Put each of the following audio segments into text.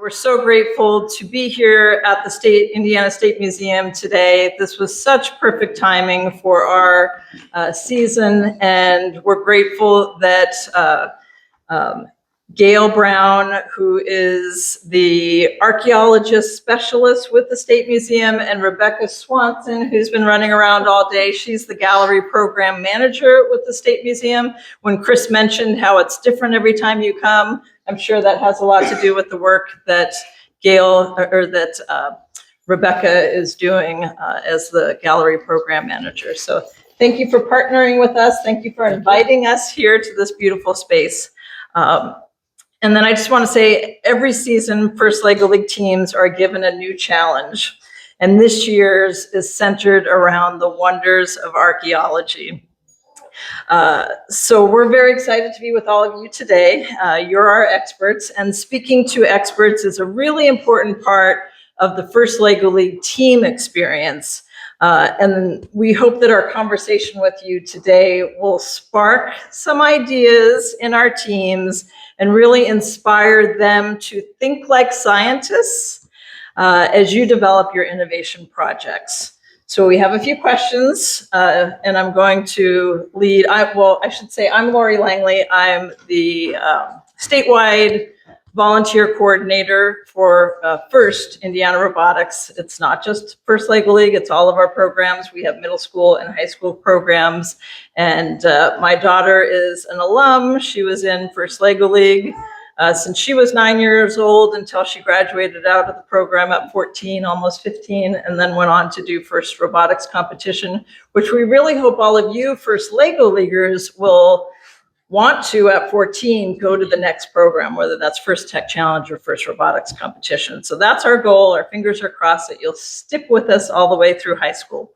we're so grateful to be here at the Indiana State Museum today. This was such perfect timing for our season, and we're grateful that Gail Brown, who is the archaeologist specialist with the State Museum, and Rebecca Swanson, who's been running around all day. She's the gallery program manager with the State Museum. When Chris mentioned how it's different every time you come, I'm sure that has a lot to do with the work that Rebecca is doing as the gallery program manager. So thank you for partnering with us. Thank you for inviting us here to this beautiful space. And then I just want to say, every season, First LEGO League teams are given a new challenge. And this year's is centered around the wonders of archaeology. So we're very excited to be with all of you today. You're our experts, and speaking to experts is a really important part of the First LEGO League team experience. And we hope that our conversation with you today will spark some ideas in our teams and really inspire them to think like scientists as you develop your innovation projects. So we have a few questions, and I'm going to lead. I'm Lori Langley. I'm the statewide volunteer coordinator for FIRST Indiana Robotics. It's not just First LEGO League, it's all of our programs. We have middle school and high school programs. And my daughter is an alum. She was in First LEGO League since she was 9 years old until she graduated out of the program at 14, almost 15, and then went on to do First Robotics competition, which we really hope all of you First LEGO Leaguers will want to, at 14, go to the next program, whether that's First Tech Challenge or First Robotics competition. So that's our goal. Our fingers are crossed that you'll stick with us all the way through high school.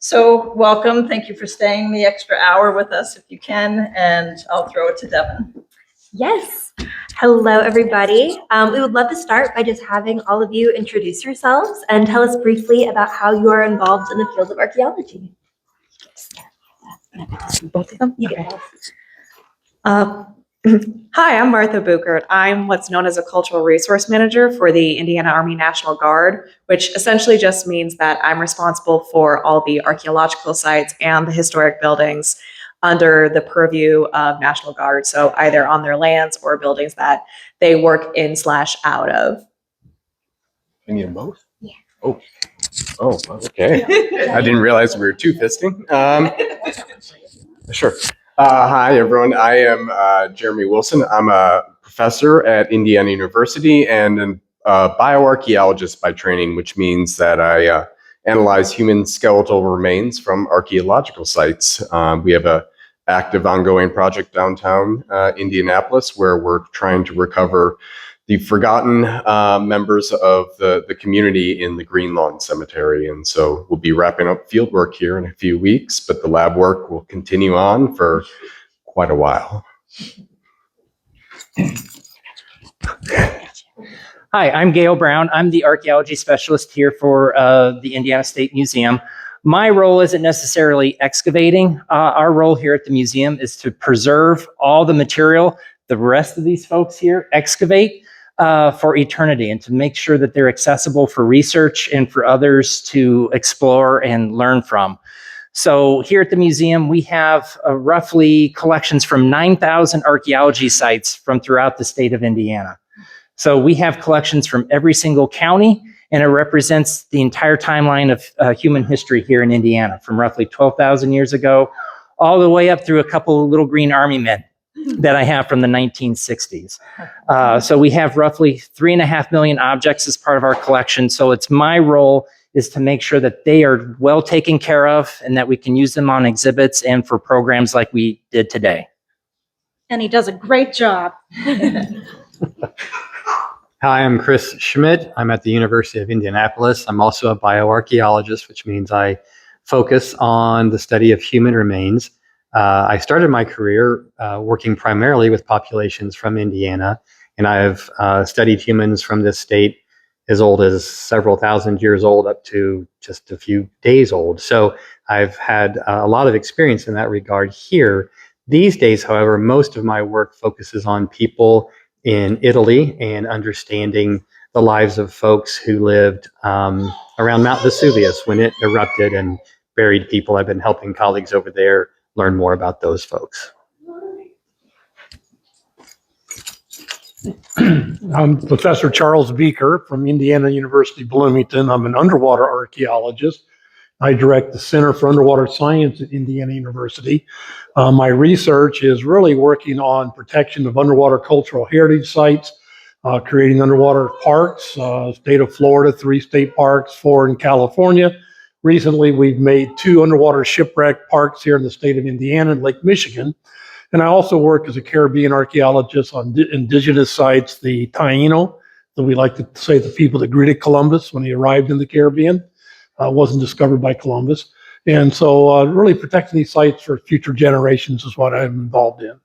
So welcome. Thank you for staying the extra hour with us if you can, and I'll throw it to Devin. Yes. Hello, everybody. We would love to start by just having all of you introduce yourselves and tell us briefly about how you are involved in the field of archaeology. Both of them? Okay. Hi, I'm Martha Buchert. I'm what's known as a cultural resource manager for the Indiana Army National Guard, which essentially just means that I'm responsible for all the archaeological sites and the historic buildings under the purview of National Guard, so either on their lands or buildings that they work in / out of. You need them both? Yeah. Oh, okay. I didn't realize we were two-fisting. Sure. Hi, everyone. I am Jeremy Wilson. I'm a professor at Indiana University and a bioarchaeologist by training, which means that I analyze human skeletal remains from archaeological sites. We have an active ongoing project downtown Indianapolis where we're trying to recover the forgotten members of the community in the Green Lawn Cemetery. And so we'll be wrapping up field work here in a few weeks, but the lab work will continue on for quite a while. Hi, I'm Gail Brown. I'm the archaeology specialist here for the Indiana State Museum. My role isn't necessarily excavating. Our role here at the museum is to preserve all the material the rest of these folks here excavate for eternity, and to make sure that they're accessible for research and for others to explore and learn from. So here at the museum, we have roughly collections from 9,000 archaeology sites from throughout the state of Indiana. So we have collections from every single county, and it represents the entire timeline of human history here in Indiana, from roughly 12,000 years ago, all the way up through a couple of little green army men that I have from the 1960s. So we have roughly 3.5 million objects as part of our collection. So it's my role is to make sure that they are well taken care of and that we can use them on exhibits and for programs like we did today. And he does a great job. Hi, I'm Chris Schmidt. I'm at the University of Indianapolis. I'm also a bioarchaeologist, which means I focus on the study of human remains. I started my career working primarily with populations from Indiana, and I've studied humans from this state as old as several thousand years old up to just a few days old. So I've had a lot of experience in that regard here. These days, however, most of my work focuses on people in Italy and understanding the lives of folks who lived around Mount Vesuvius when it erupted and buried people. I've been helping colleagues over there learn more about those folks. I'm Professor Charles Beeker from Indiana University Bloomington. I'm an underwater archaeologist. I direct the Center for Underwater Science at Indiana University. My research is really working on protection of underwater cultural heritage sites, creating underwater parks, state of Florida, 3 state parks, 4 in California. Recently, we've made 2 underwater shipwreck parks here in the state of Indiana and Lake Michigan. And I also work as a Caribbean archaeologist on indigenous sites, the Taino, that we like to say the people that greeted Columbus when he arrived in the Caribbean, wasn't discovered by Columbus. And so really protecting these sites for future generations is what I'm involved in.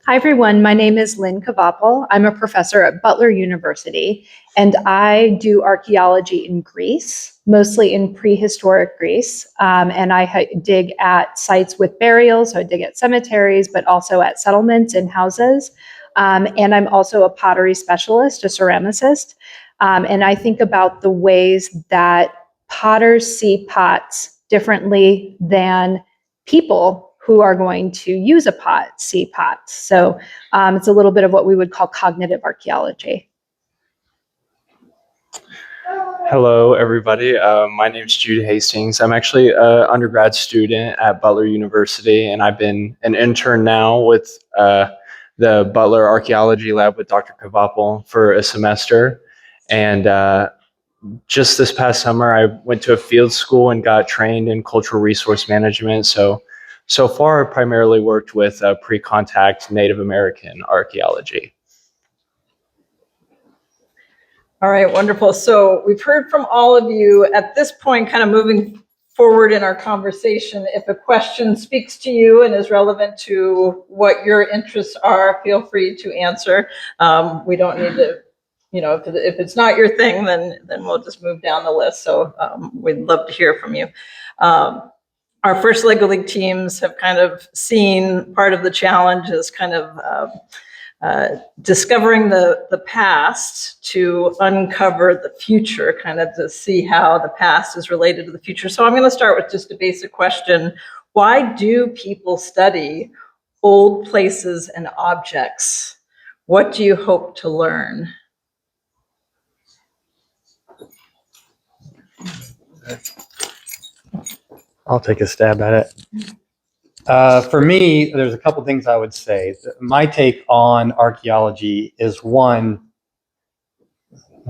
Hi, everyone. My name is Lynne Kvapil. I'm a professor at Butler University, and I do archaeology in Greece, mostly in prehistoric Greece. And I dig at sites with burials, so I dig at cemeteries, but also at settlements and houses. And I'm also a pottery specialist, a ceramicist. And I think about the ways that potters see pots differently than people who are going to use a pot see pots. So it's a little bit of what we would call cognitive archaeology. Hello, everybody. My name is Jude Hastings. I'm actually an undergrad student at Butler University, and I've been an intern now with the Butler Archaeology Lab with Dr. Kvapil for a semester. And just this past summer, I went to a field school and got trained in cultural resource management. So far, I primarily worked with pre-contact Native American archaeology. All right, wonderful. So we've heard from all of you. At this point, kind of moving forward in our conversation, if a question speaks to you and is relevant to what your interests are, feel free to answer. We don't need to, if it's not your thing, then we'll just move down the list. So we'd love to hear from you. Our first Lego League teams have kind of seen part of the challenge is kind of discovering the past to uncover the future, kind of to see how the past is related to the future. So I'm going to start with just a basic question. Why do people study old places and objects? What do you hope to learn? I'll take a stab at it. For me, there's a couple things I would say. My take on archaeology is one,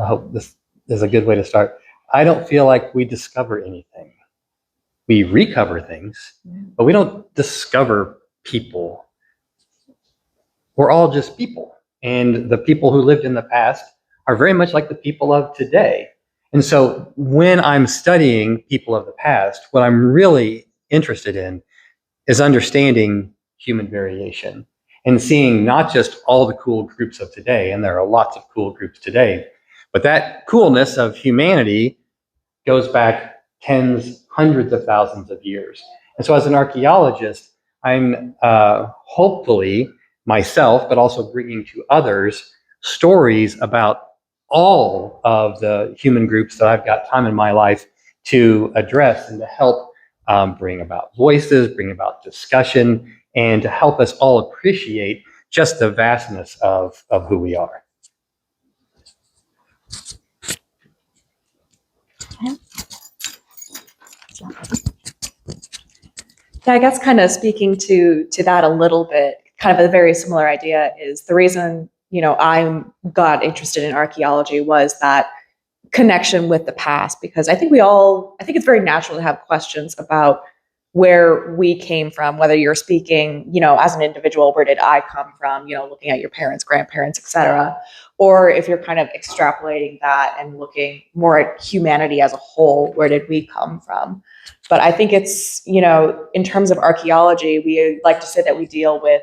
I hope this is a good way to start. I don't feel like we discover anything. We recover things, but we don't discover people. We're all just people. And the people who lived in the past are very much like the people of today. And so when I'm studying people of the past, what I'm really interested in is understanding human variation and seeing not just all the cool groups of today, and there are lots of cool groups today, but that coolness of humanity goes back tens, hundreds of thousands of years. And so as an archaeologist, I'm hopefully myself, but also bringing to others stories about all of the human groups that I've got time in my life to address and to help bring about voices, bring about discussion, and to help us all appreciate just the vastness of who we are. Yeah, I guess kind of speaking to that a little bit, kind of a very similar idea is the reason, I got interested in archaeology was that connection with the past, because I think it's very natural to have questions about where we came from, whether you're speaking, as an individual, where did I come from, looking at your parents, grandparents, etc. Or if you're kind of extrapolating that and looking more at humanity as a whole, where did we come from? But I think it's, in terms of archaeology, we like to say that we deal with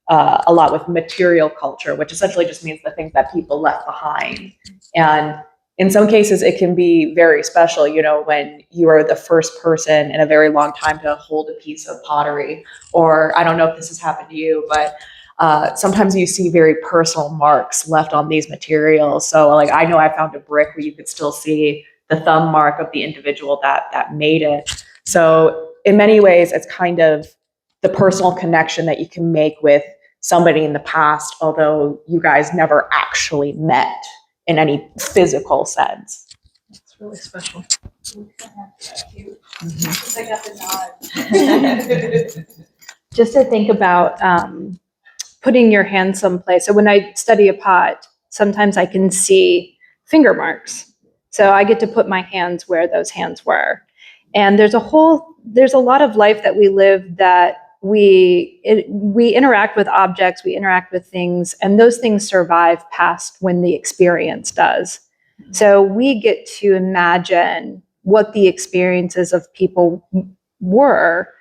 a lot with material culture, which essentially just means the things that people left behind. And In some cases, it can be very special, when you are the first person in a very long time to hold a piece of pottery. Or I don't know if this has happened to you, but sometimes you see very personal marks left on these materials. So like, I know I found a brick where you could still see the thumb mark of the individual that made it. So in many ways, it's kind of the personal connection that you can make with somebody in the past, although you guys never actually met in any physical sense. It's really special. Just to think about putting your hand someplace. So when I study a pot, sometimes I can see finger marks. So I get to put my hands where those hands were. And there's a lot of life that we live that we interact with objects, we interact with things, and those things survive past when the experience does. So we get to imagine what the experiences of people were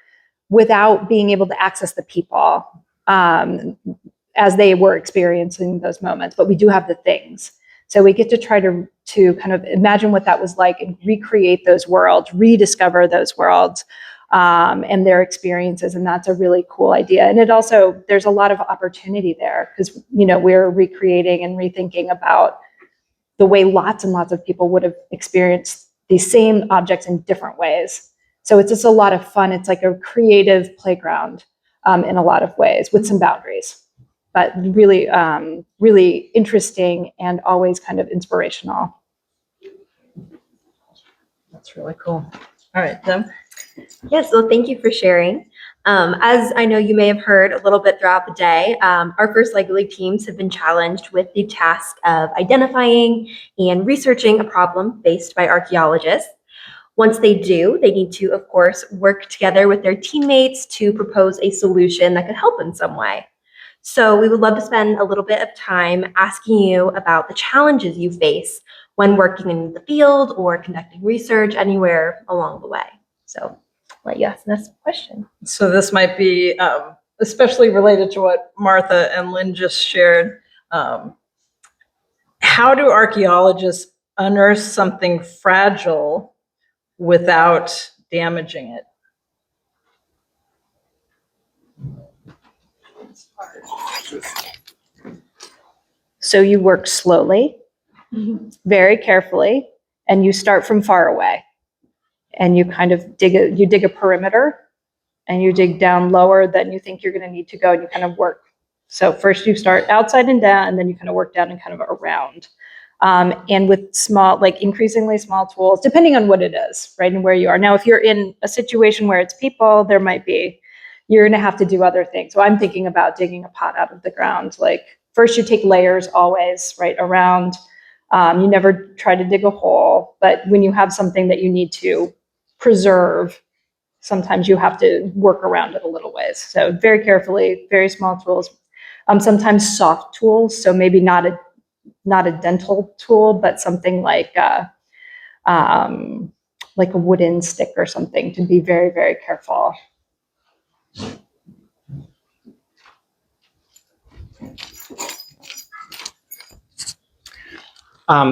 without being able to access the people as they were experiencing those moments. But we do have the things. So we get to try to kind of imagine what that was like and recreate those worlds, rediscover those worlds and their experiences. And that's a really cool idea. And it also, there's a lot of opportunity there because, we're recreating and rethinking about the way lots and lots of people would have experienced these same objects in different ways. So it's just a lot of fun. It's like a creative playground in a lot of ways with some boundaries, but really, really interesting and always kind of inspirational. That's really cool. All right, Deb. Yes, well, thank you for sharing. As I know you may have heard a little bit throughout the day, our First Lego League teams have been challenged with the task of identifying and researching a problem faced by archaeologists. Once they do, they need to, of course, work together with their teammates to propose a solution that could help in some way. So we would love to spend a little bit of time asking you about the challenges you face when working in the field or conducting research anywhere along the way. So I'll let you ask the next question. So this might be especially related to what Martha and Lynne just shared. How do archaeologists unearth something fragile without damaging it? So you work slowly, very carefully, and you start from far away. And you kind of dig a perimeter, and you dig down lower than you think you're going to need to go, and you kind of work. So first you start outside and down, and then you kind of work down and kind of around. And with small, like increasingly small tools, depending on what it is, right, and where you are. Now, if you're in a situation where it's people, you're going to have to do other things. So I'm thinking about digging a pot out of the ground. Like first you take layers always, right, around. You never try to dig a hole, but when you have something that you need to preserve, sometimes you have to work around it a little ways. So very carefully, very small tools, sometimes soft tools. So maybe not a dental tool, but something like a wooden stick or something, to be very, very careful.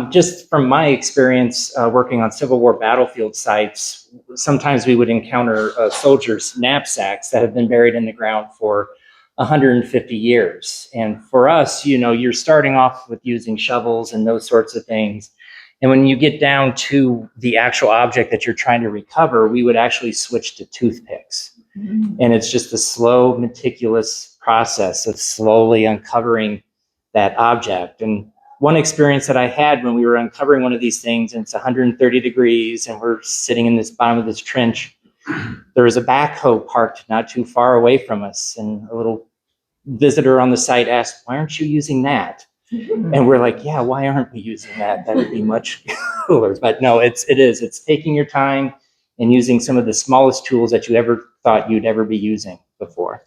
Just from my experience working on Civil War battlefield sites, sometimes we would encounter soldiers' knapsacks that have been buried in the ground for 150 years. And for us, you're starting off with using shovels and those sorts of things. And when you get down to the actual object that you're trying to recover, we would actually switch to toothpicks. Mm-hmm. And it's just a slow, meticulous process of slowly uncovering that object. And one experience that I had when we were uncovering one of these things, and it's 130 degrees, and we're sitting in this bottom of this trench, there was a backhoe parked not too far away from us, and a little visitor on the site asked, "Why aren't you using that?" And we're like, "Yeah, why aren't we using that? That would be much cooler." But no, it's taking your time and using some of the smallest tools that you ever thought you'd ever be using before.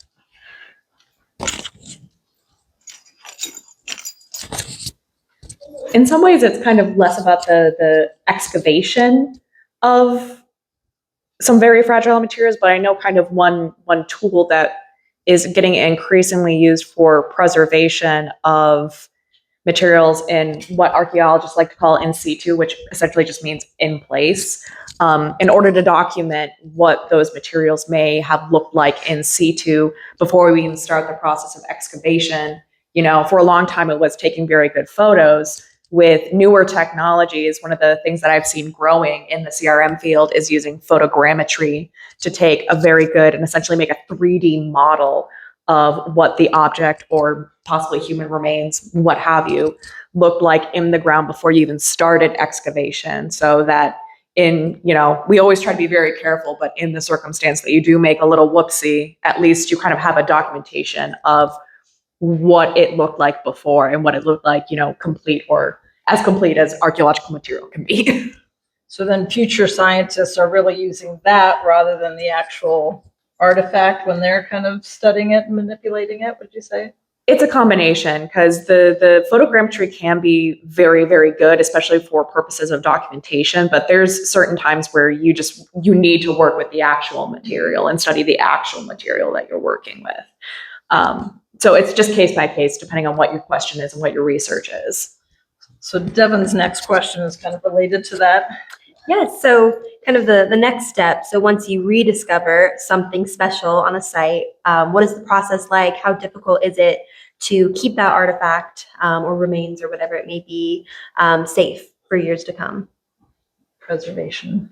In some ways, it's kind of less about the excavation of some very fragile materials, but I know kind of one tool that is getting increasingly used for preservation of materials in what archaeologists like to call in situ, which essentially just means in place, in order to document what those materials may have looked like in situ before we even start the process of excavation. You know, for a long time, it was taking very good photos. With newer technologies, one of the things that I've seen growing in the CRM field is using photogrammetry to take a very good and essentially make a 3D model of what the object or possibly human remains, what have you, looked like in the ground before you even started excavation. So that we always try to be very careful, but in the circumstance that you do make a little whoopsie, at least you kind of have a documentation of what it looked like before and what it looked like, complete or as complete as archaeological material can be. So then future scientists are really using that rather than the actual artifact when they're kind of studying it and manipulating it, would you say? It's a combination because the photogrammetry can be very, very good, especially for purposes of documentation. But there's certain times where you need to work with the actual material and study the actual material that you're working with. So it's just case by case, depending on what your question is and what your research is. So Devon's next question is kind of related to that. Yes, so kind of the next step. So once you rediscover something special on a site, what is the process like? How difficult is it to keep that artifact or remains or whatever it may be safe for years to come? Preservation.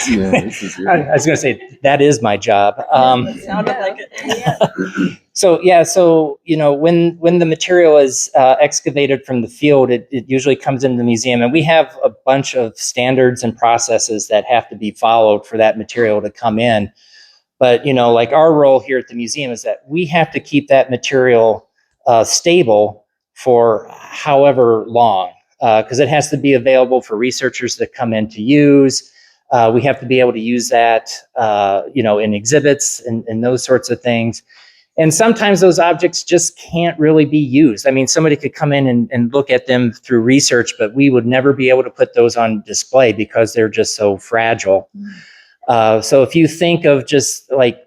Yeah, this is I was going to say, that is my job. It sounded like it. So when the material is excavated from the field, it usually comes into the museum, and we have a bunch of standards and processes that have to be followed for that material to come in. But like our role here at the museum is that we have to keep that material stable for however long, because it has to be available for researchers to come in to use. We have to be able to use that, in exhibits and those sorts of things. And sometimes those objects just can't really be used. I mean, somebody could come in and look at them through research, but we would never be able to put those on display because they're just so fragile. So if you think of just like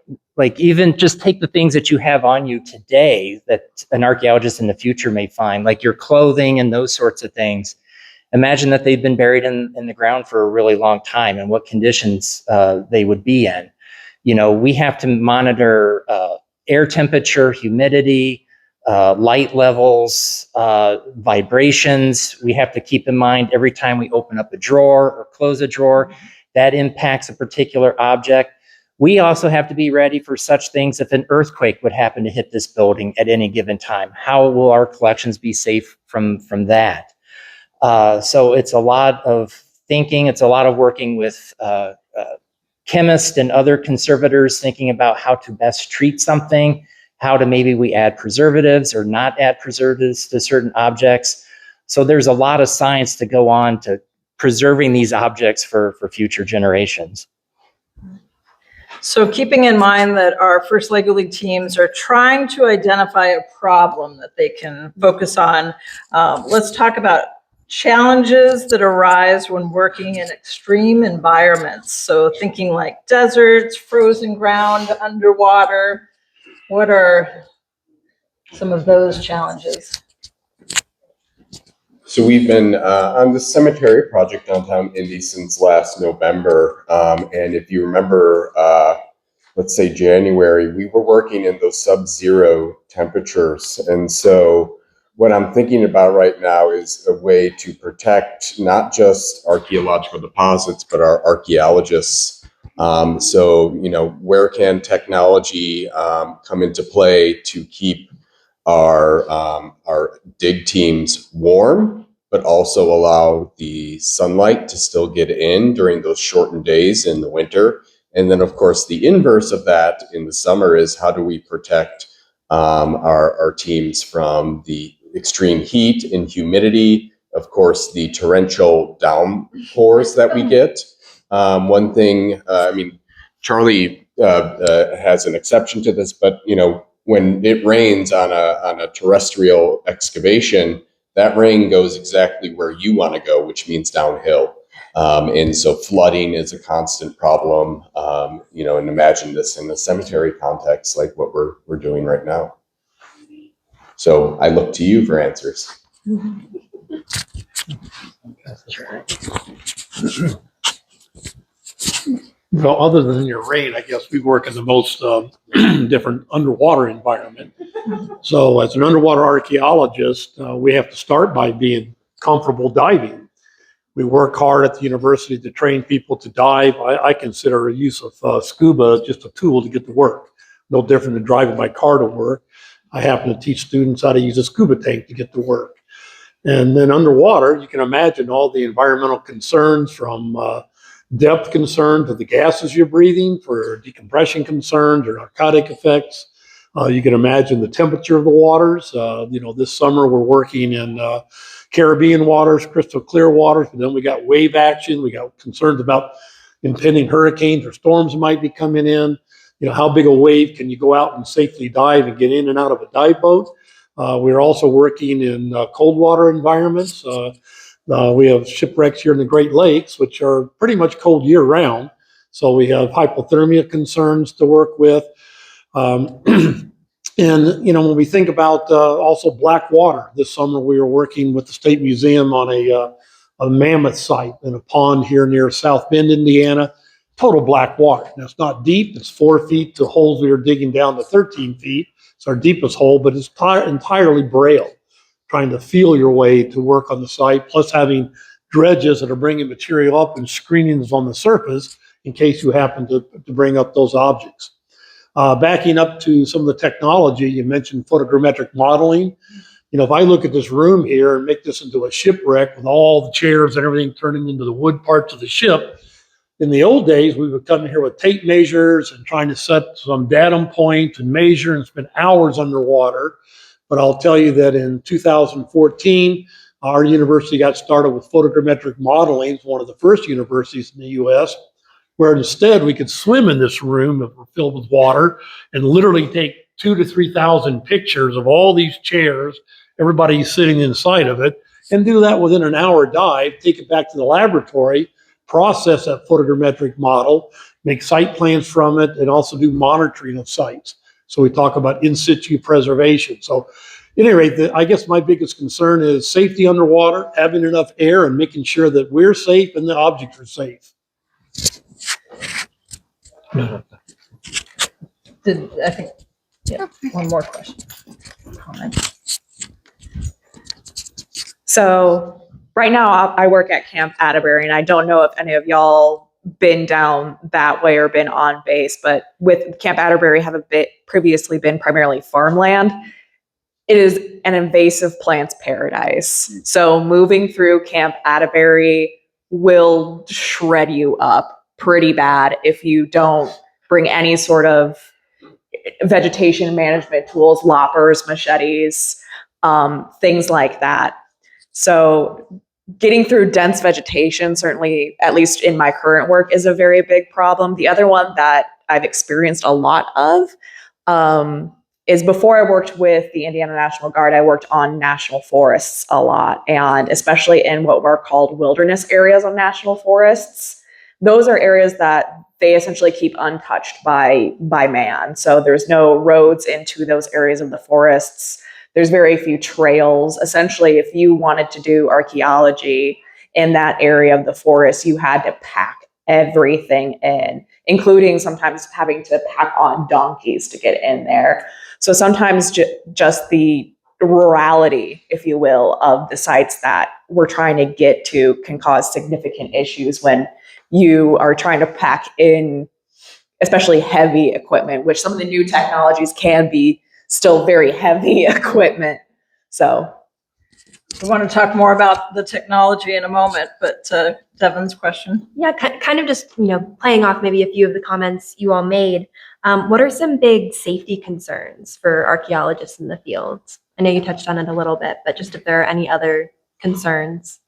even just take the things that you have on you today that an archaeologist in the future may find, like your clothing and those sorts of things. Imagine that they've been buried in the ground for a really long time and what conditions they would be in. We have to monitor air temperature, humidity, light levels, vibrations. We have to keep in mind every time we open up a drawer or close a drawer, that impacts a particular object. We also have to be ready for such things if an earthquake would happen to hit this building at any given time. How will our collections be safe from that? So it's a lot of thinking. It's a lot of working with chemists and other conservators, thinking about how to best treat something, how to maybe we add preservatives or not add preservatives to certain objects. So there's a lot of science to go on to preserving these objects for future generations. So keeping in mind that our First Lego League teams are trying to identify a problem that they can focus on, let's talk about challenges that arise when working in extreme environments. So thinking like deserts, frozen ground, underwater. What are some of those challenges? So we've been on the cemetery project downtown Indy since last November. And if you remember, let's say January, we were working in those sub-zero temperatures. And so what I'm thinking about right now is a way to protect not just archaeological deposits, but our archaeologists. So, where can technology come into play to keep our dig teams warm, but also allow the sunlight to still get in during those shortened days in the winter? And then, of course, the inverse of that in the summer is how do we protect our teams from the extreme heat and humidity, of course, the torrential downpours that we get. One thing, Charlie has an exception to this, but when it rains on a terrestrial excavation, that rain goes exactly where you want to go, which means downhill. And so flooding is a constant problem, and imagine this in a cemetery context like what we're doing right now. So I look to you for answers. Well, other than your rain, I guess we work in the most different underwater environment. So as an underwater archaeologist, we have to start by being comfortable diving. We work hard at the university to train people to dive. I consider a use of scuba just a tool to get to work. No different than driving my car to work. I happen to teach students how to use a scuba tank to get to work. And then underwater, you can imagine all the environmental concerns from depth concern to the gases you're breathing for decompression concerns or narcotic effects. You can imagine the temperature of the waters. This summer we're working in Caribbean waters, crystal clear waters, but then we got wave action. We got concerns about impending hurricanes or storms might be coming in. How big a wave can you go out and safely dive and get in and out of a dive boat? We're also working in cold water environments. We have shipwrecks here in the Great Lakes, which are pretty much cold year round. So we have hypothermia concerns to work with. And, when we think about also black water, this summer we were working with the State Museum on a mammoth site in a pond here near South Bend, Indiana. Total black water. Now, it's not deep. It's 4 feet to holes we were digging down to 13 feet. It's our deepest hole, but it's entirely braille. Trying to feel your way to work on the site, plus having dredges that are bringing material up and screenings on the surface in case you happen to bring up those objects. Backing up to some of the technology, you mentioned photogrammetric modeling. If I look at this room here and make this into a shipwreck with all the chairs and everything turning into the wood parts of the ship, in the old days, we would come in here with tape measures and trying to set some datum point and measure and spend hours underwater. But I'll tell you that in 2014, our university got started with photogrammetric modeling. It's one of the first universities in the U.S., where instead we could swim in this room that were filled with water and literally take 2,000 to 3,000 pictures of all these chairs, everybody sitting inside of it, and do that within an hour dive, take it back to the laboratory, process that photogrammetric model, make site plans from it, and also do monitoring of sites. So we talk about in situ preservation. So at any rate, I guess my biggest concern is safety underwater, having enough air and making sure that we're safe and the objects are safe. One more question. Comment. So right now I work at Camp Atterbury, and I don't know if any of y'all been down that way or been on base, but with Camp Atterbury previously been primarily farmland. It is an invasive plants paradise. So moving through Camp Atterbury will shred you up pretty bad if you don't bring any sort of vegetation management tools, loppers, machetes, things like that. So getting through dense vegetation, certainly, at least in my current work, is a very big problem. The other one that I've experienced a lot of is before I worked with the Indiana National Guard, I worked on national forests a lot, and especially in what were called wilderness areas of national forests. Those are areas that they essentially keep untouched by man. So there's no roads into those areas of the forests. There's very few trails. Essentially, if you wanted to do archaeology in that area of the forest, you had to pack everything in, including sometimes having to pack on donkeys to get in there. So sometimes just the rurality, if you will, of the sites that we're trying to get to can cause significant issues when you are trying to pack in, especially heavy equipment, which some of the new technologies can be still very heavy equipment. So We want to talk more about the technology in a moment, but Devin's question. Yeah, kind of just, playing off maybe a few of the comments you all made. What are some big safety concerns for archaeologists in the field? I know you touched on it a little bit, but just if there are any other concerns.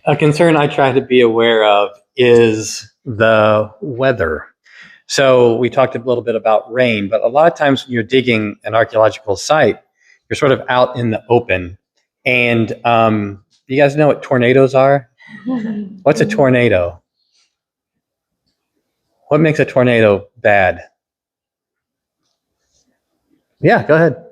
A concern I try to be aware of is the weather. So we talked a little bit about rain, but a lot of times when you're digging an archaeological site, you're sort of out in the open. And you guys know what tornadoes are? What's a tornado? What makes a tornado bad? Yeah, go ahead.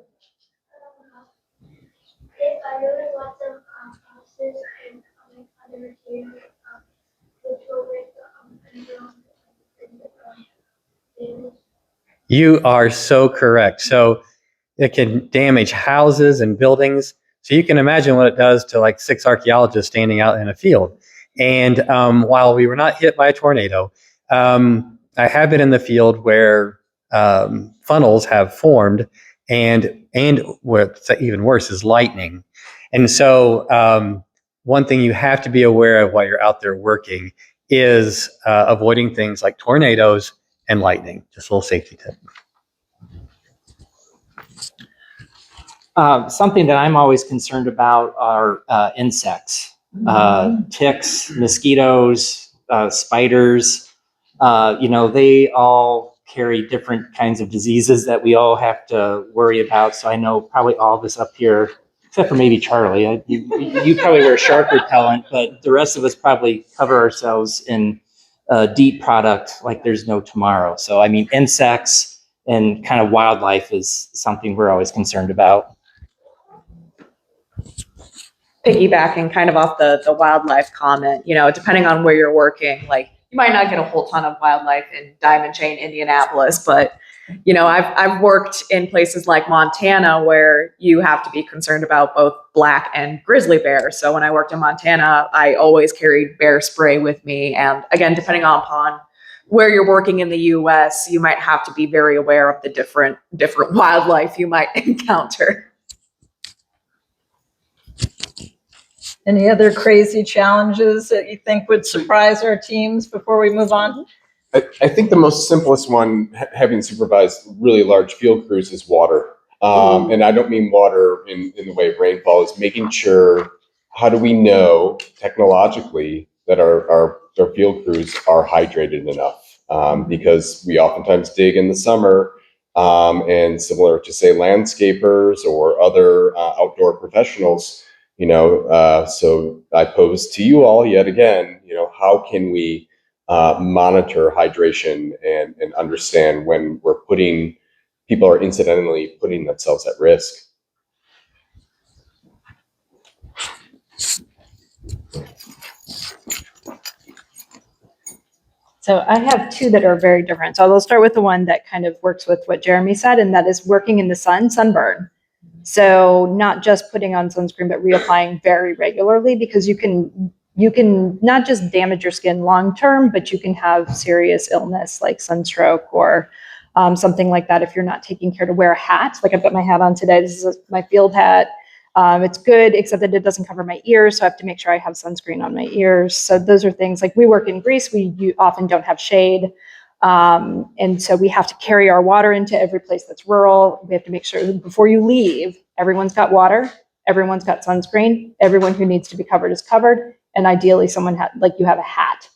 You are so correct. So it can damage houses and buildings. So you can imagine what it does to like 6 archaeologists standing out in a field. And while we were not hit by a tornado, I have been in the field where funnels have formed, and what's even worse is lightning. And so one thing you have to be aware of while you're out there working is avoiding things like tornadoes and lightning. Just a little safety tip. Something that I'm always concerned about are insects, ticks, mosquitoes, spiders. They all carry different kinds of diseases that we all have to worry about. So I know probably all of us up here, except for maybe Charlie, you probably wear shark repellent, but the rest of us probably cover ourselves in DEET product like there's no tomorrow. So I mean, insects and kind of wildlife is something we're always concerned about. Piggybacking kind of off the wildlife comment, depending on where you're working, like you might not get a whole ton of wildlife in Diamond Chain, Indianapolis, but I've worked in places like Montana where you have to be concerned about both black and grizzly bears. So when I worked in Montana, I always carried bear spray with me. And again, depending upon where you're working in the US, you might have to be very aware of the different wildlife you might encounter. Any other crazy challenges that you think would surprise our teams before we move on? I think the most simplest one, having supervised really large field crews, is water. And I don't mean water in the way of rainfall, is making sure, how do we know technologically that our field crews are hydrated enough? Because we oftentimes dig in the summer, and similar to, say, landscapers or other outdoor professionals, so I pose to you all yet again, how can we monitor hydration and understand when people are incidentally putting themselves at risk? So I have two that are very different. So I'll start with the one that kind of works with what Jeremy said, and that is working in the sun, sunburn. So not just putting on sunscreen, but reapplying very regularly, because you can not just damage your skin long term, but you can have serious illness like sunstroke or something like that if you're not taking care to wear a hat. Like I've got my hat on today. This is my field hat. It's good, except that it doesn't cover my ears, so I have to make sure I have sunscreen on my ears. So those are things like, we work in Greece, you often don't have shade. And so we have to carry our water into every place that's rural. We have to make sure before you leave, everyone's got water, everyone's got sunscreen, everyone who needs to be covered is covered, and ideally you have a hat.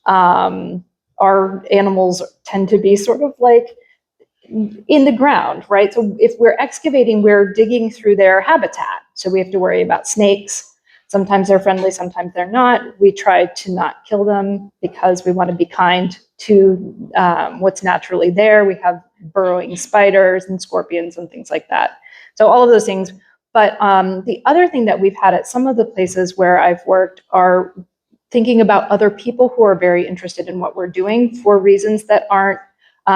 Our animals tend to be sort of like in the ground, right? So if we're excavating, we're digging through their habitat. So we have to worry about snakes. Sometimes they're friendly, sometimes they're not. We try to not kill them because we want to be kind to what's naturally there. We have burrowing spiders and scorpions and things like that. So all of those things. But the other thing that we've had at some of the places where I've worked are thinking about other people who are very interested in what we're doing for reasons that aren't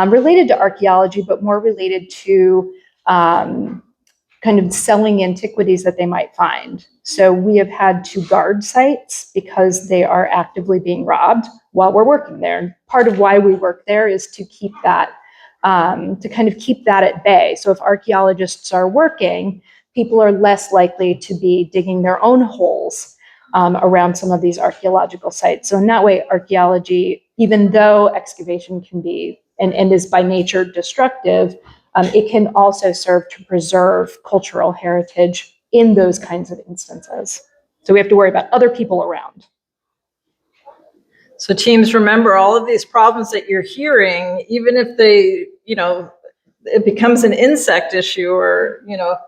related to archaeology, but more related to kind of selling antiquities that they might find. So we have had to guard sites because they are actively being robbed while we're working there. And part of why we work there is to keep that, to kind of keep that at bay. So if archaeologists are working, people are less likely to be digging their own holes around some of these archaeological sites. So in that way, archaeology, even though excavation can be and is by nature destructive, it can also serve to preserve cultural heritage in those kinds of instances. So we have to worry about other people around. So teams, remember all of these problems that you're hearing, even if they, it becomes an insect issue or,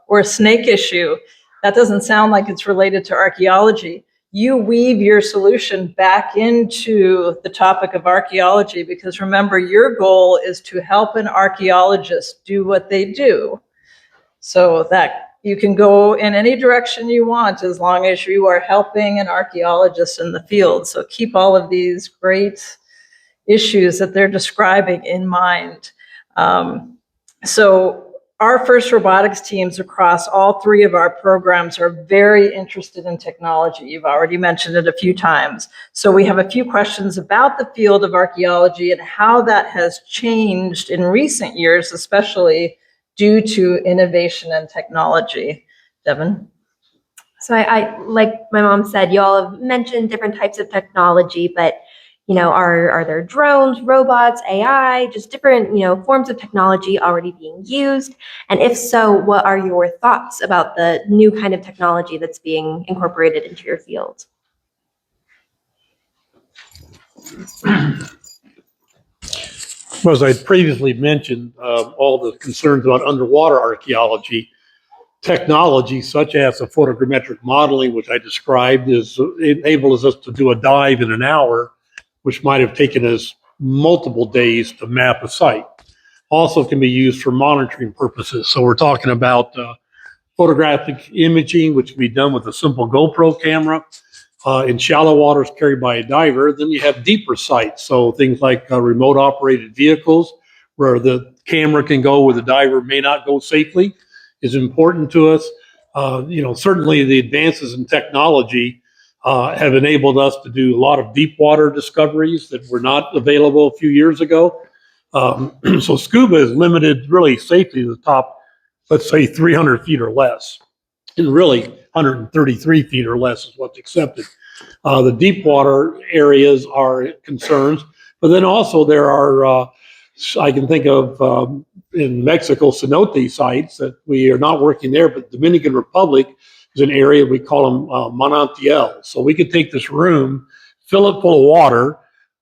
or a snake issue, that doesn't sound like it's related to archaeology. You weave your solution back into the topic of archaeology because remember, your goal is to help an archaeologist do what they do. So that you can go in any direction you want as long as you are helping an archaeologist in the field. So keep all of these great issues that they're describing in mind. So our FIRST robotics teams across all 3 of our programs are very interested in technology. You've already mentioned it a few times. So we have a few questions about the field of archaeology and how that has changed in recent years, especially due to innovation and technology. Devin? So I like my mom said, you all have mentioned different types of technology, but are there drones, robots, AI, just different, forms of technology already being used? And if so, what are your thoughts about the new kind of technology that's being incorporated into your field? Well, as I previously mentioned, all the concerns about underwater archaeology, technology such as the photogrammetric modeling, which I described, enables us to do a dive in an hour, which might have taken us multiple days to map a site. Also can be used for monitoring purposes. So we're talking about photographic imaging, which can be done with a simple GoPro camera in shallow waters carried by a diver. Then you have deeper sites. So things like remote operated vehicles where the camera can go where the diver may not go safely is important to us. Certainly the advances in technology have enabled us to do a lot of deep water discoveries that were not available a few years ago. So scuba is limited really safely to the top, let's say 300 feet or less. And really 133 feet or less is what's accepted. The deep water areas are concerns, but then also there are, I can think of in Mexico, cenote sites that we are not working there, but Dominican Republic is an area we call them manantial. So we could take this room, fill it full of water,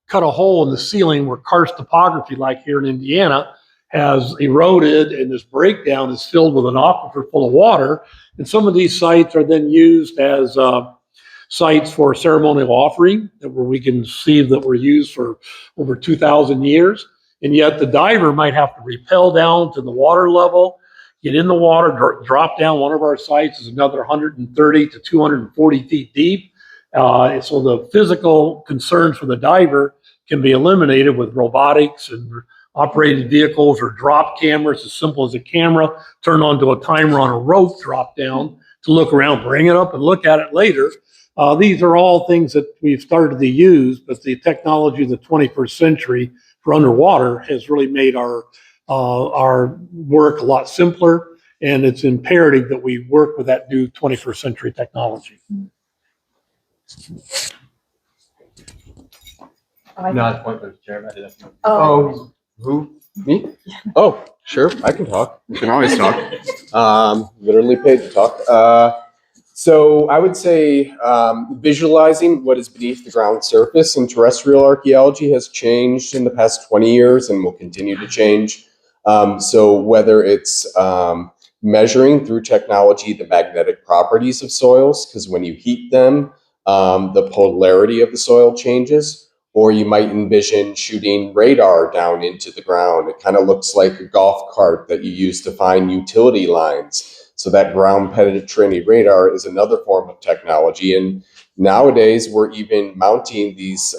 cut a hole in the ceiling where karst topography, like here in Indiana, has eroded, and this breakdown is filled with an aquifer full of water. And some of these sites are then used as sites for ceremonial offering, where we can see that were used for over 2,000 years. And yet the diver might have to rappel down to the water level, get in the water, drop down. One of our sites is another 130 to 240 feet deep. So the physical concerns for the diver can be eliminated with robotics and operated vehicles or drop cameras, as simple as a camera turned onto a timer on a rope, drop down to look around, bring it up and look at it later. These are all things that we've started to use, but the technology of the 21st century for underwater has really made our work a lot simpler, and it's imperative that we work with that new 21st century technology. No, point was Chair. Oh, who? Me? Oh, sure. I can talk. You can always talk. Literally paid to talk. So I would say visualizing what is beneath the ground surface in terrestrial archaeology has changed in the past 20 years and will continue to change. So whether it's measuring through technology the magnetic properties of soils, because when you heat them, the polarity of the soil changes. Or you might envision shooting radar down into the ground. It kind of looks like a golf cart that you use to find utility lines. So that ground penetrating radar is another form of technology. And nowadays, we're even mounting these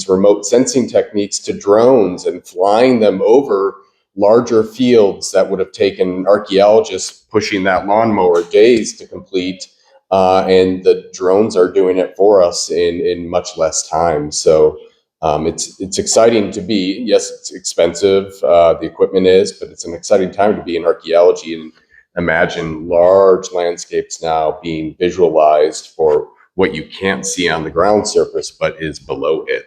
remote sensing techniques to drones and flying them over larger fields that would have taken archaeologists pushing that lawnmower days to complete. And the drones are doing it for us in much less time. So it's exciting to be. Yes, it's expensive. The equipment is, but it's an exciting time to be in archaeology and imagine large landscapes now being visualized for what you can't see on the ground surface, but is below it.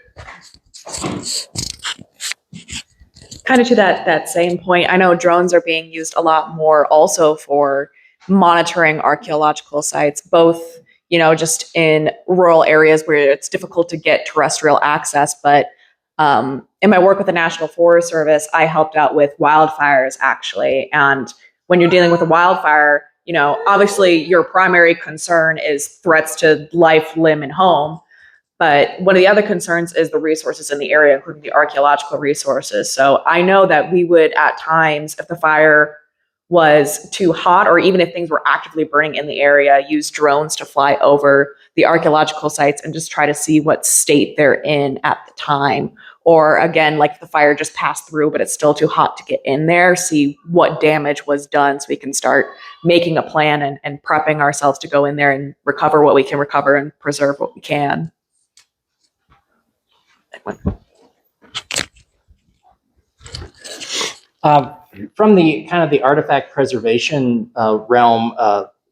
Kind of to that same point, I know drones are being used a lot more also for monitoring archaeological sites, both, just in rural areas where it's difficult to get terrestrial access, but In my work with the National Forest Service, I helped out with wildfires actually. And when you're dealing with a wildfire, obviously your primary concern is threats to life, limb, and home. But one of the other concerns is the resources in the area, including the archaeological resources. So I know that we would at times, if the fire was too hot, or even if things were actively burning in the area, use drones to fly over the archaeological sites and just try to see what state they're in at the time. Or again, like if the fire just passed through, but it's still too hot to get in there, see what damage was done so we can start making a plan and prepping ourselves to go in there and recover what we can recover and preserve what we can. From the kind of the artifact preservation realm,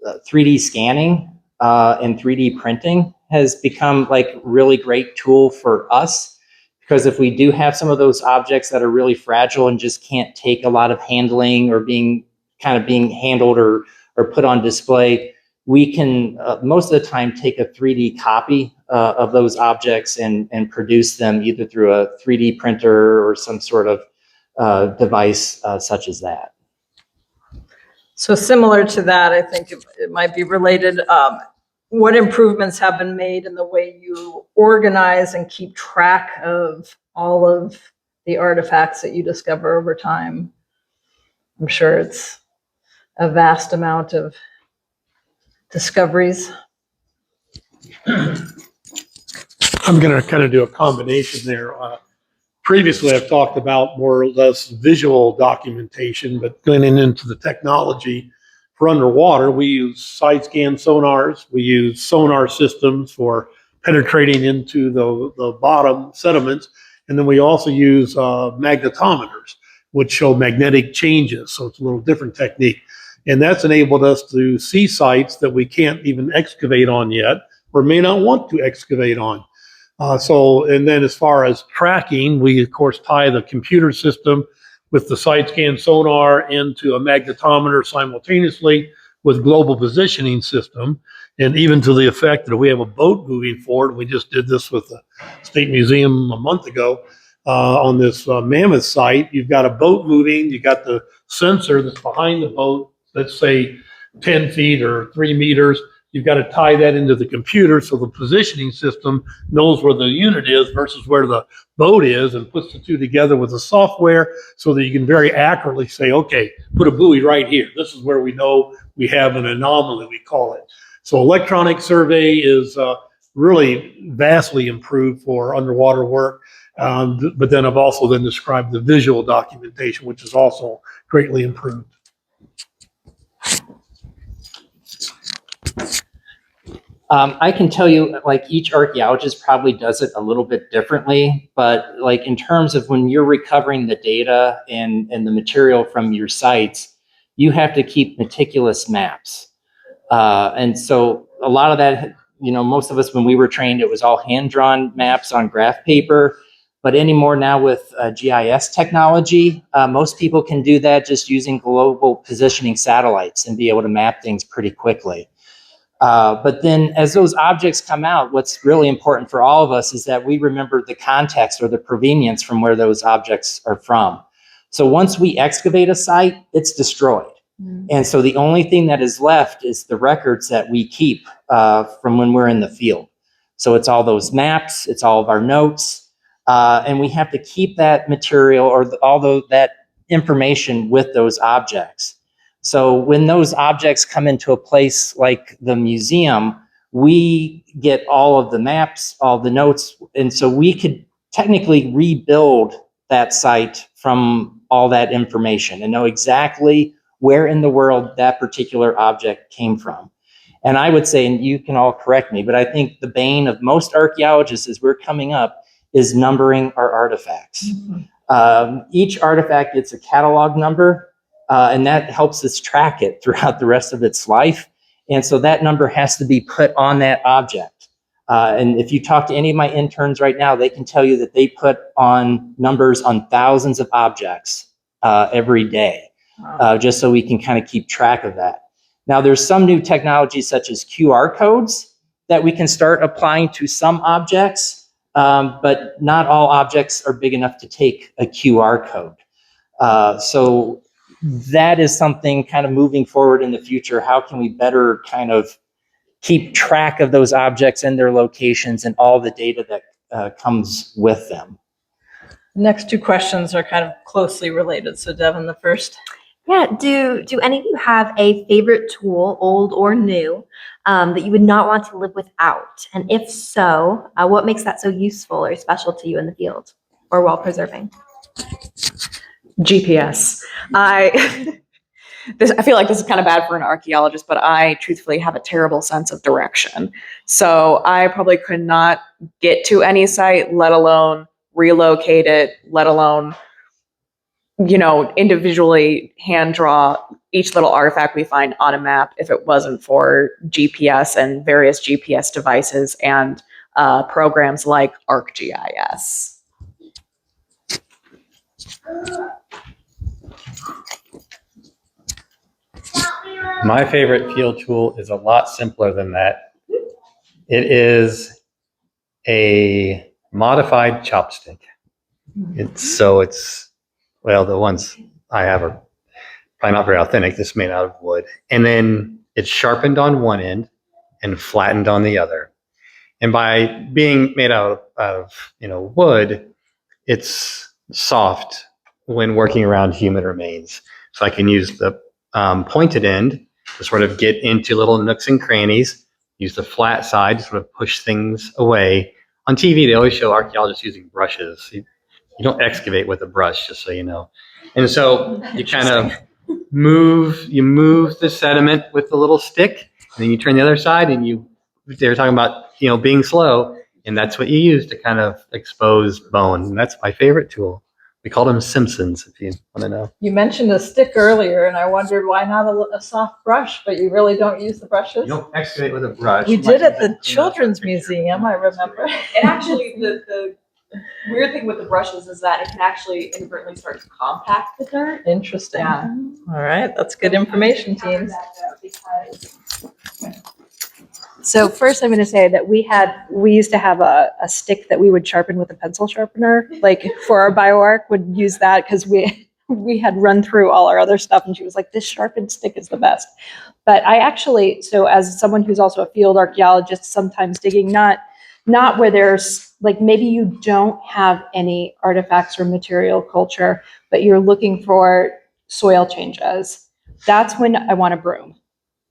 3D scanning and 3D printing has become like really great tool for us, because if we do have some of those objects that are really fragile and just can't take a lot of handling or being handled or put on display, we can most of the time take a 3D copy of those objects and produce them either through a 3D printer or some sort of device such as that. So similar to that, I think it might be related. What improvements have been made in the way you organize and keep track of all of the artifacts that you discover over time? I'm sure it's a vast amount of discoveries. I'm going to kind of do a combination there. Previously, I've talked about more or less visual documentation, but going into the technology for underwater, we use side scan sonars. We use sonar systems for penetrating into the bottom sediments. And then we also use magnetometers, which show magnetic changes. So it's a little different technique. And that's enabled us to see sites that we can't even excavate on yet, or may not want to excavate on. And then as far as tracking, we of course tie the computer system with the side scan sonar into a magnetometer simultaneously with global positioning system. And even to the effect that if we have a boat moving forward, we just did this with the State Museum a month ago on this mammoth site. You've got a boat moving, you got the sensor that's behind the boat, let's say 10 feet or 3 meters. You've got to tie that into the computer so the positioning system knows where the unit is versus where the boat is, and puts the two together with the software so that you can very accurately say, okay, put a buoy right here. This is where we know we have an anomaly, we call it. So electronic survey is really vastly improved for underwater work. But then I've also then described the visual documentation, which is also greatly improved. I can tell you, like, each archaeologist probably does it a little bit differently, but like in terms of when you're recovering the data and the material from your sites, you have to keep meticulous maps. And so a lot of that, most of us, when we were trained, it was all hand-drawn maps on graph paper. But anymore now with GIS technology, most people can do that just using global positioning satellites and be able to map things pretty quickly. But then as those objects come out, what's really important for all of us is that we remember the context or the provenience from where those objects are from. So once we excavate a site, it's destroyed. And so the only thing that is left is the records that we keep from when we're in the field. So it's all those maps, it's all of our notes, and we have to keep that material or that information with those objects. So when those objects come into a place like the museum, we get all of the maps, all the notes, and so we could technically rebuild that site from all that information and know exactly where in the world that particular object came from. And I would say, and you can all correct me, but I think the bane of most archaeologists as we're coming up is numbering our artifacts. Each artifact gets a catalog number, and that helps us track it throughout the rest of its life. And so that number has to be put on that object. And if you talk to any of my interns right now, they can tell you that they put on numbers on thousands of objects every day, just so we can kind of keep track of that. Now, there's some new technologies such as QR codes that we can start applying to some objects. but not all objects are big enough to take a QR code. So that is something kind of moving forward in the future. How can we better kind of keep track of those objects and their locations and all the data that comes with them? Next two questions are kind of closely related. So Devin, the first. Yeah, do any of you have a favorite tool, old or new, that you would not want to live without? And if so, what makes that so useful or special to you in the field or while preserving? GPS. I feel like this is kind of bad for an archaeologist, but I truthfully have a terrible sense of direction. So I probably could not get to any site, let alone relocate it, let alone, individually hand draw each little artifact we find on a map if it wasn't for GPS and various GPS devices and programs like ArcGIS. My favorite field tool is a lot simpler than that. It is a modified chopstick. Well, the ones I have are probably not very authentic. This is made out of wood. And then it's sharpened on one end and flattened on the other. And by being made out of wood, it's soft when working around human remains. So I can use the pointed end to sort of get into little nooks and crannies, use the flat side to sort of push things away. On TV, they always show archaeologists using brushes. You don't excavate with a brush, just so you know. And so you kind of move the sediment with the little stick, and then you turn the other side, and they're talking about, being slow, and that's what you use to kind of expose bone. And that's my favorite tool. We call them Simpsons, if you want to know. You mentioned a stick earlier, and I wondered why not a soft brush, but you really don't use the brushes? You don't excavate with a brush. We did at the Children's Museum, I remember. And actually, the weird thing with the brushes is that it can actually inadvertently start to compact the dirt. Interesting. Yeah. All right, that's good information, teams. So first I'm going to say that we used to have a stick that we would sharpen with a pencil sharpener, like for our bioarch would use that because we had run through all our other stuff and she was like, this sharpened stick is the best. But so as someone who's also a field archaeologist, sometimes digging not where there's like, maybe you don't have any artifacts or material culture, but you're looking for soil changes. That's when I want a broom.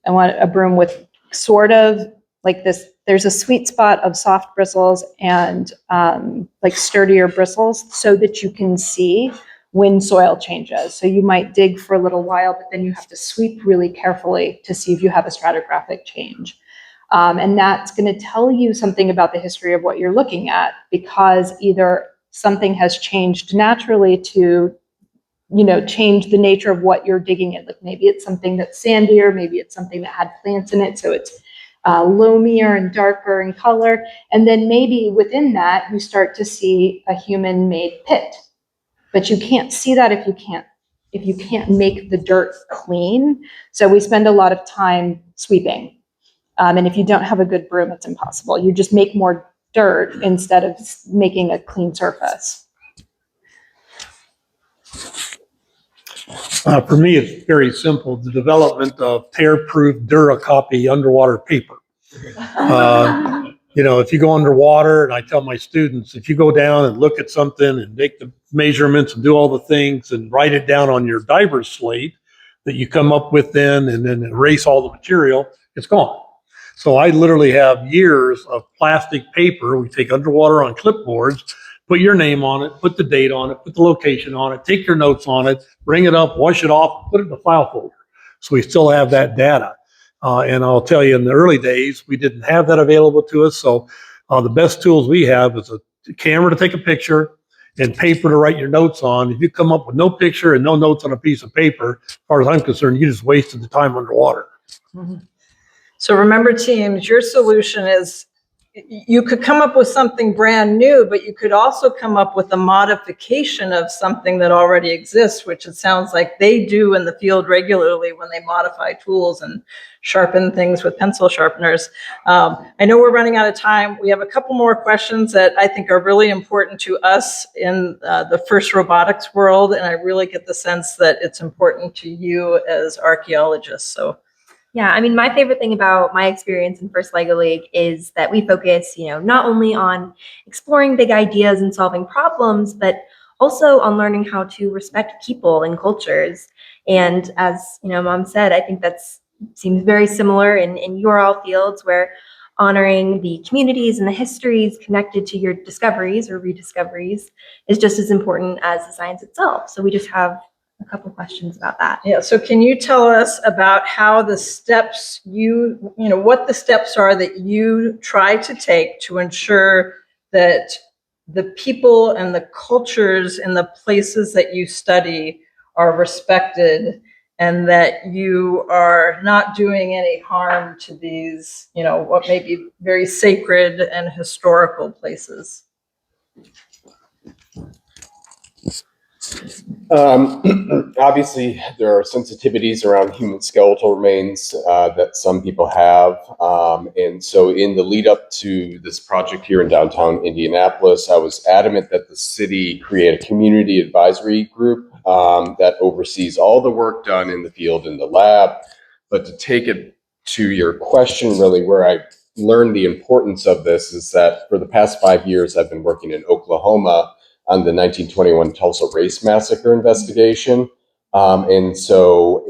I want a broom with sort of like this. There's a sweet spot of soft bristles and like sturdier bristles so that you can see when soil changes. So you might dig for a little while, but then you have to sweep really carefully to see if you have a stratigraphic change. And that's going to tell you something about the history of what you're looking at, because either something has changed naturally to, change the nature of what you're digging in. Like maybe it's something that's sandier, maybe it's something that had plants in it, so it's loamier and darker in color. And then maybe within that, you start to see a human-made pit. But you can't see that if you can't make the dirt clean. So we spend a lot of time sweeping. And if you don't have a good broom, it's impossible. You just make more dirt instead of making a clean surface. For me, it's very simple. The development of tear-proof Duracopy underwater paper. If you go underwater, and I tell my students, if you go down and look at something and make the measurements and do all the things and write it down on your diver's slate that you come up with then and then erase all the material, it's gone. So I literally have years of plastic paper we take underwater on clipboards, put your name on it, put the date on it, put the location on it, take your notes on it, bring it up, wash it off, put it in a file folder. So we still have that data. And I'll tell you, in the early days, we didn't have that available to us. So the best tools we have is a camera to take a picture and paper to write your notes on. If you come up with no picture and no notes on a piece of paper, as far as I'm concerned, you just wasted the time underwater. Mm-hmm. So remember, teams, your solution is you could come up with something brand new, but you could also come up with a modification of something that already exists, which it sounds like they do in the field regularly when they modify tools and sharpen things with pencil sharpeners. I know we're running out of time. We have a couple more questions that I think are really important to us in the FIRST robotics world, and I really get the sense that it's important to you as archaeologists. So Yeah, I mean, my favorite thing about my experience in First LEGO League is that we focus, not only on exploring big ideas and solving problems, but also on learning how to respect people and cultures. And as, Mom said, I think seems very similar in your all fields where honoring the communities and the histories connected to your discoveries or rediscoveries is just as important as the science itself. So we just have a couple questions about that. yeah, so can you tell us about how the steps what the steps are that you try to take to ensure that the people and the cultures and the places that you study are respected and that you are not doing any harm to these, what may be very sacred and historical places? Obviously, there are sensitivities around human skeletal remains that some people have. And so in the lead up to this project here in downtown Indianapolis, I was adamant that the city create a community advisory group that oversees all the work done in the field in the lab. But to take it to your question, really, where I learned the importance of this is that for the past 5 years, I've been working in Oklahoma on the 1921 Tulsa Race Massacre investigation. And so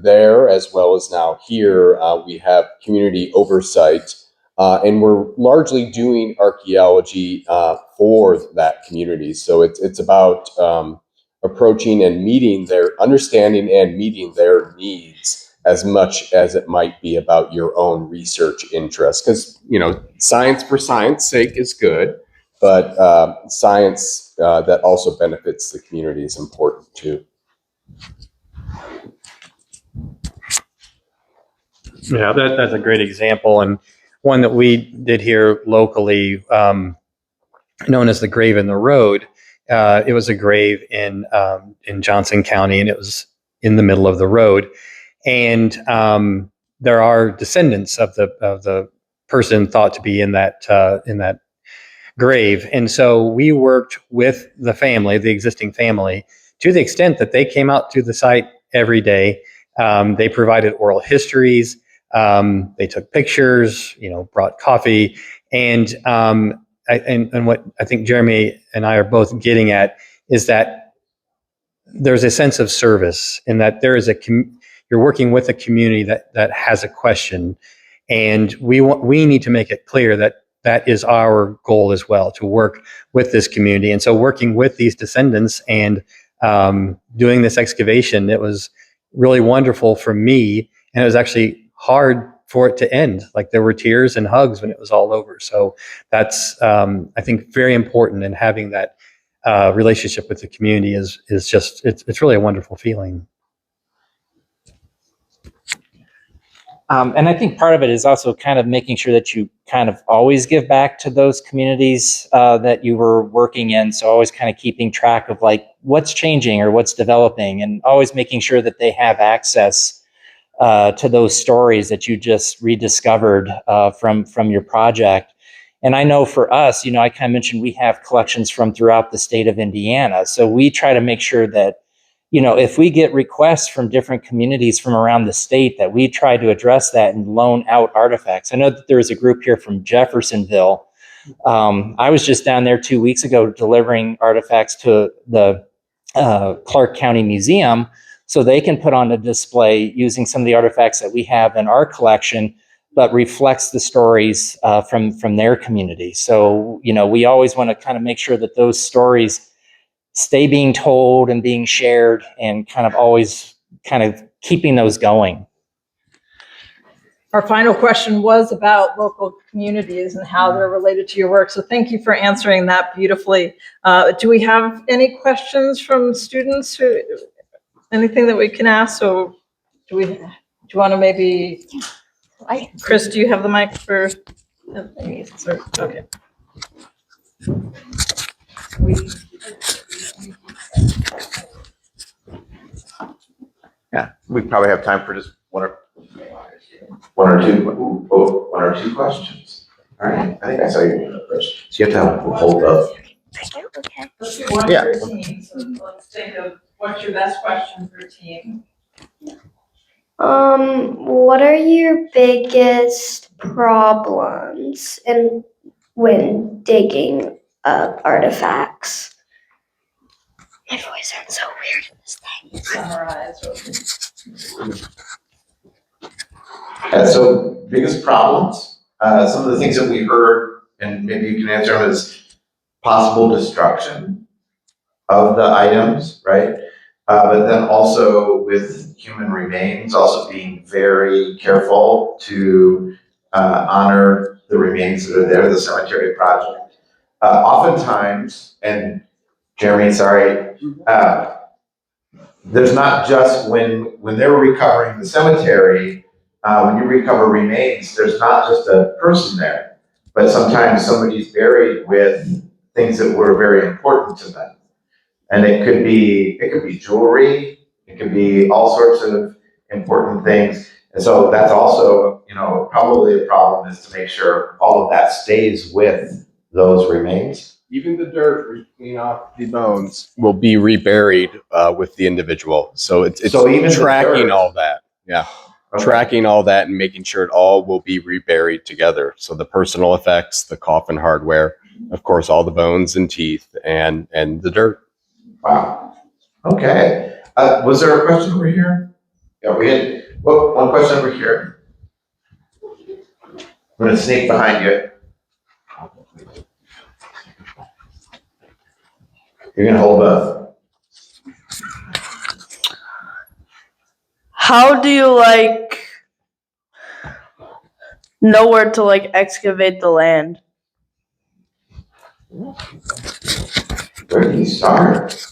there, as well as now here, we have community oversight, and we're largely doing archaeology for that community. So it's about approaching and meeting their understanding and meeting their needs as much as it might be about your own research interest. Because, science for science sake is good, but science that also benefits the community is important too. Yeah, that's a great example, and one that we did here locally, known as the Grave in the Road. It was a grave in Johnson County, and it was in the middle of the road. And there are descendants of the person thought to be in that grave, and so we worked with the family, the existing family, to the extent that they came out to the site every day. They provided oral histories. They took pictures, brought coffee, and what I think Jeremy and I are both getting at is that there's a sense of service in that there is you're working with a community that has a question, and we need to make it clear that is our goal as well, to work with this community. And so working with these descendants and doing this excavation, it was really wonderful for me, and it was actually hard for it to end. Like, there were tears and hugs when it was all over. So that's, I think, very important, and having that relationship with the community is just, it's really a wonderful feeling. And I think part of it is also kind of making sure that you kind of always give back to those communities that you were working in. So always kind of keeping track of like what's changing or what's developing, and always making sure that they have access to those stories that you just rediscovered from your project. And I know for us, I kind of mentioned we have collections from throughout the state of Indiana. So we try to make sure that, if we get requests from different communities from around the state, that we try to address that and loan out artifacts. I know that there was a group here from Jeffersonville. I was just down there 2 weeks ago delivering artifacts to the Clark County Museum so they can put on a display using some of the artifacts that we have in our collection, but reflects the stories from their community. So, we always want to kind of make sure that those stories stay being told and being shared, and kind of always kind of keeping those going. Our final question was about local communities and how they're related to your work. So thank you for answering that beautifully. Do we have any questions from students? Anything that we can ask? So do you want to maybe, Chris, do you have the mic for? Okay. Yeah, we probably have time for just one or two questions. All right, I think I saw your hand up first. So you have to hold up. Okay. Let's do one Yeah. for team. So let's think of what's your best question for team. What are your biggest problems and when digging up artifacts? My voice sounds so weird in this thing. Summarize. So biggest problems, some of the things that we heard, and maybe you can answer them, is possible destruction of the items, right? But then also with human remains, also being very careful to honor the remains that are there, the cemetery project. Oftentimes, and Jeremy, sorry, there's not just when they're recovering the cemetery, when you recover remains, there's not just a person there, but sometimes somebody's buried with things that were very important to them. And it could be jewelry, it could be all sorts of important things. And so that's also, probably a problem, is to make sure all of that stays with those remains. Even the dirt we clean off the bones will be reburied with the individual. So it's So even the tracking dirt. all that. Yeah. Okay. Tracking all that and making sure it all will be reburied together. So the personal effects, the coffin hardware, of course, all the bones and teeth and the dirt. Wow. Okay. Was there a question over here? Yeah, we had one question over here. I'm going to sneak behind you. You're going to hold both. How do you know where to excavate the land? Where do you start?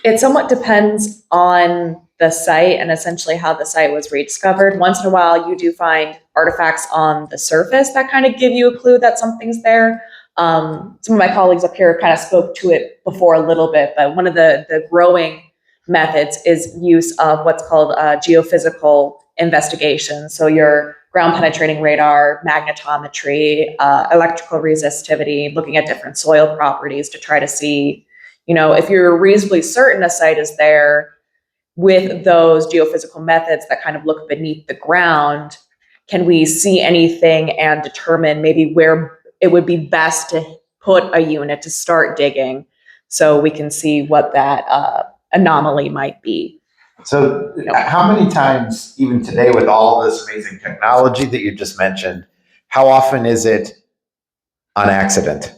It somewhat depends on the site and essentially how the site was rediscovered. Once in a while, you do find artifacts on the surface that kind of give you a clue that something's there. Some of my colleagues up here kind of spoke to it before a little bit, but one of the growing methods is use of what's called geophysical investigation. So your ground penetrating radar, magnetometry, electrical resistivity, looking at different soil properties to try to see, if you're reasonably certain a site is there, with those geophysical methods that kind of look beneath the ground, can we see anything and determine maybe where it would be best to put a unit to start digging so we can see what that anomaly might be. So how many times, even today with all this amazing technology that you just mentioned, how often is it on accident?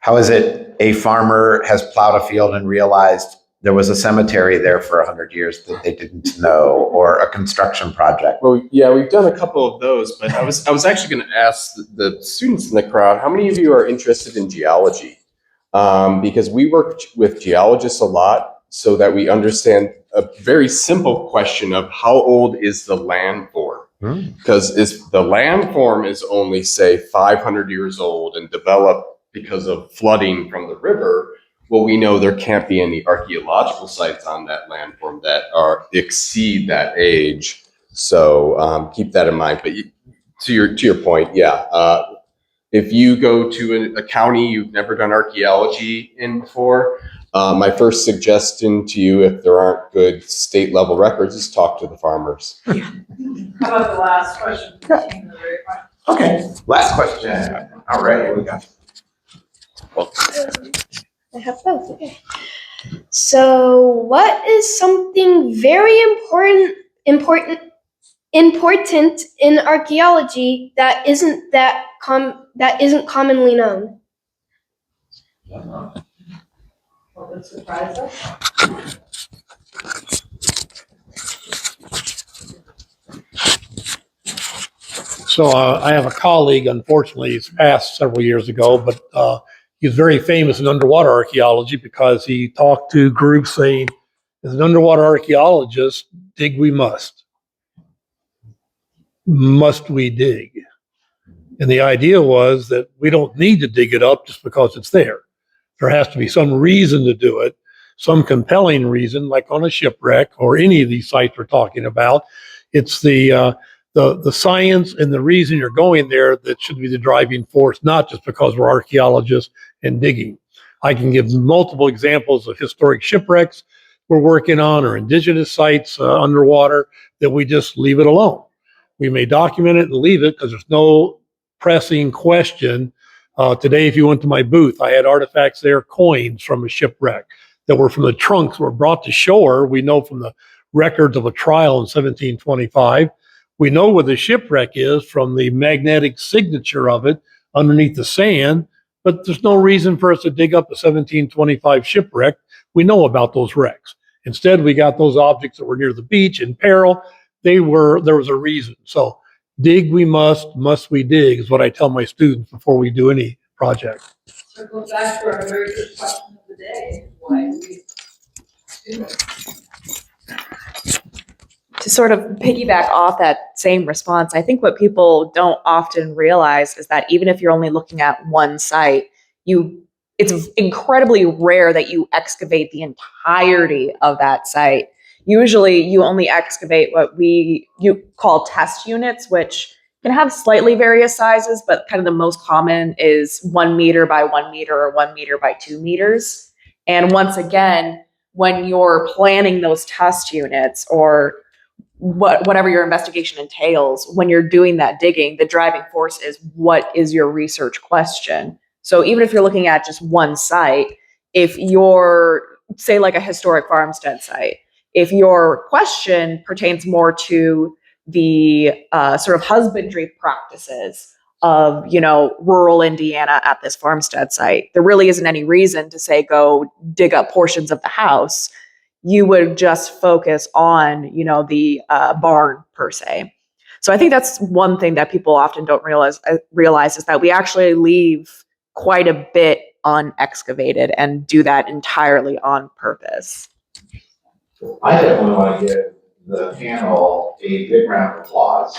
How is it a farmer has plowed a field and realized there was a cemetery there for 100 years that they didn't know, or a construction project? Well, yeah, we've done a couple of those, but I was actually going to ask the students in the crowd, how many of you are interested in geology? Because we work with geologists a lot so that we understand a very simple question of how old is the landform? Because if the landform is only, say, 500 years old and developed because of flooding from the river, well, we know there can't be any archaeological sites on that landform that exceed that age. So keep that in mind. But to your point, yeah. If you go to a county you've never done archaeology in before, my first suggestion to you, if there aren't good state level records, is talk to the farmers. How about the last question for the team? Okay, last question. All right, here we go. I have both. Okay. So, what is something very important in archaeology that isn't commonly known? What would surprise us? So I have a colleague, unfortunately, he's passed several years ago, but he's very famous in underwater archaeology because he talked to groups saying, as an underwater archaeologist, dig we must. must we dig? And the idea was that we don't need to dig it up just because it's there. There has to be some reason to do it, some compelling reason, like on a shipwreck or any of these sites we're talking about. It's the science and the reason you're going there that should be the driving force, not just because we're archaeologists and digging. I can give multiple examples of historic shipwrecks we're working on or indigenous sites underwater that we just leave it alone. We may document it and leave it because there's no pressing question. Today, if you went to my booth, I had artifacts there, coins from a shipwreck that were from the trunks were brought to shore. We know from the records of a trial in 1725. We know where the shipwreck is from the magnetic signature of it underneath the sand, but there's no reason for us to dig up a 1725 shipwreck. We know about those wrecks. Instead, we got those objects that were near the beach in peril. There was a reason. So dig we must we dig is what I tell my students before we do any project. Circle back to our very first question of the day. Why do we do it? To sort of piggyback off that same response, I think what people don't often realize is that even if you're only looking at one site, it's incredibly rare that you excavate the entirety of that site. Usually you only excavate what you call test units, which can have slightly various sizes, but kind of the most common is 1 meter by 1 meter or 1 meter by 2 meters. And once again, when you're planning those test units or whatever your investigation entails, when you're doing that digging, the driving force is what is your research question. So even if you're looking at just one site, if you're, say, like a historic farmstead site, if your question pertains more to the sort of husbandry practices of, rural Indiana at this farmstead site, there really isn't any reason to say go dig up portions of the house. You would just focus on, the barn per se. So I think that's one thing that people often don't realize is that we actually leave quite a bit unexcavated and do that entirely on purpose. I definitely want to give the panel a big round of applause.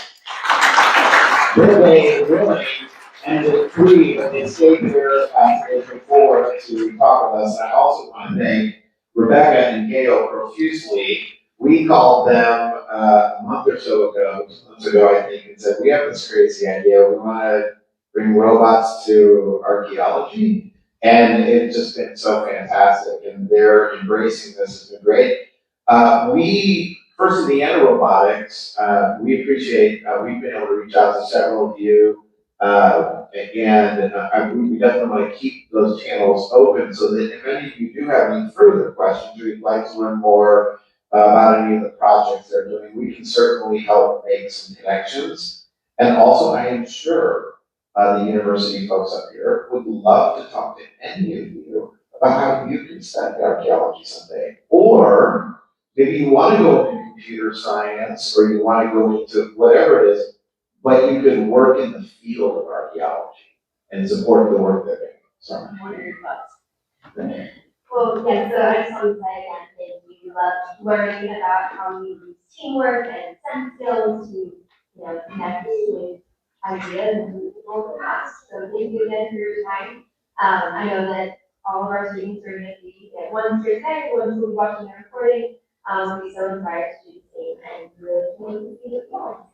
They really ended free, but they stayed here before to talk with us. And I also want to thank Rebecca and Gail profusely. We called them a month or so ago, 2 months ago, I think, and said, we have this crazy idea. We want to bring robots to archaeology. And it's just been so fantastic. And they're embracing this. It's been great. First Indiana Robotics, we appreciate, we've been able to reach out to several of you, we definitely want to keep those channels open so that if any of you do have any further questions or you'd like to learn more about any of the projects they're doing, we can certainly help make some connections. And also, I am sure the university folks up here would love to talk to any of you about how you can study archaeology someday. Or maybe you want to go into computer science or you want to go into whatever it is, but you can work in the field of archaeology and support the work they're doing. So, What are your thoughts? Well, yeah, so I just want to say again, thank you. Love learning about how we use teamwork and sense skills to, connect with ideas and people in the past. So thank you again for your time. I know that all of our students are going to be at one here today, ones who will be watching the recording. We'll be so inspired to do the same and really can't wait to see it all.